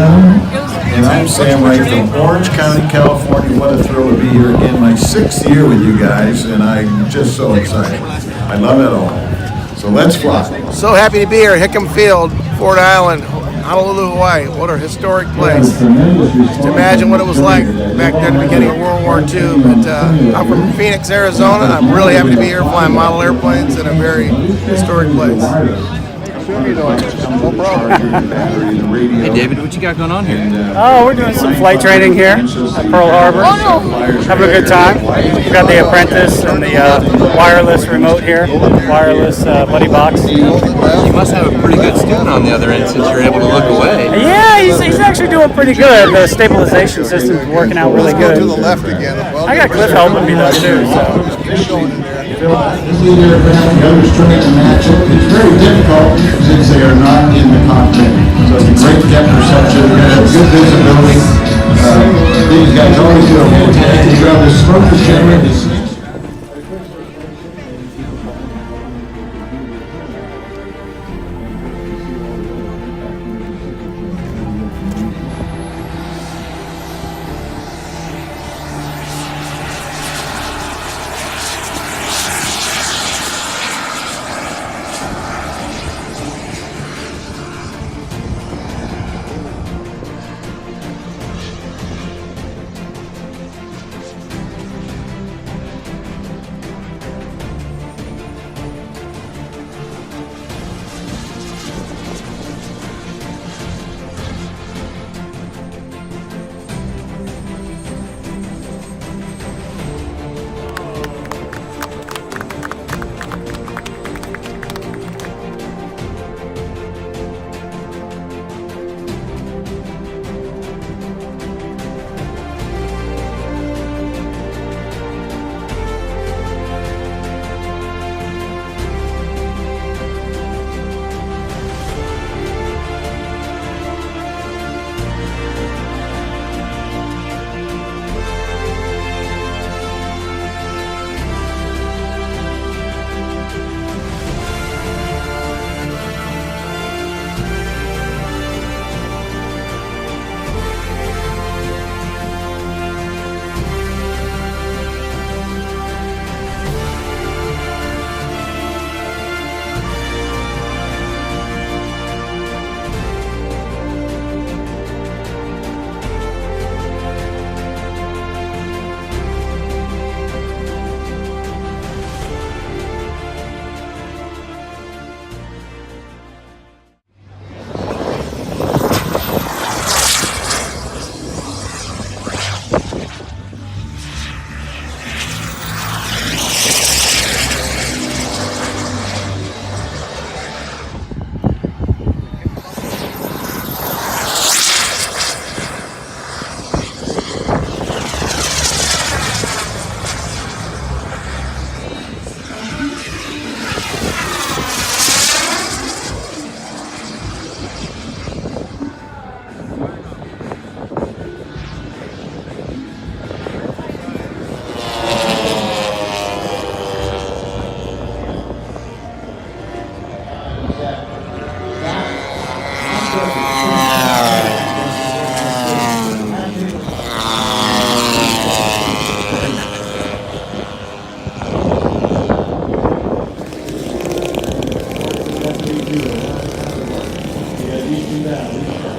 And I'm Sam Wright from Orange County, California. What a thrill to be here again. My 6th year with you guys, and I'm just so excited. I love it all. So let's fly. So happy to be here at Hickam Field, Ford Island, Honolulu, Hawaii. What a historic place. Just imagine what it was like back there at the beginning of World War II. But I'm from Phoenix, Arizona. I'm really happy to be here flying model airplanes in a very historic place. No problem. Hey David, what you got going on here? Oh, we're doing some flight training here at Pearl Harbor. Having a good time. We've got the Apprentice and the wireless remote here, wireless buddy box. You must have a pretty good student on the other end since you're able to look away. Yeah, he's actually doing pretty good. The stabilization system's working out really good. To the left again. I got Cliff helping me though too. So. This is the aircraft, the others trying to match it. It's very difficult since they are not in the cockpit. So it's a great depth perception, you're going to have good visibility. These guys always do a fantastic job. The smoke is generated. Yeah, you do that.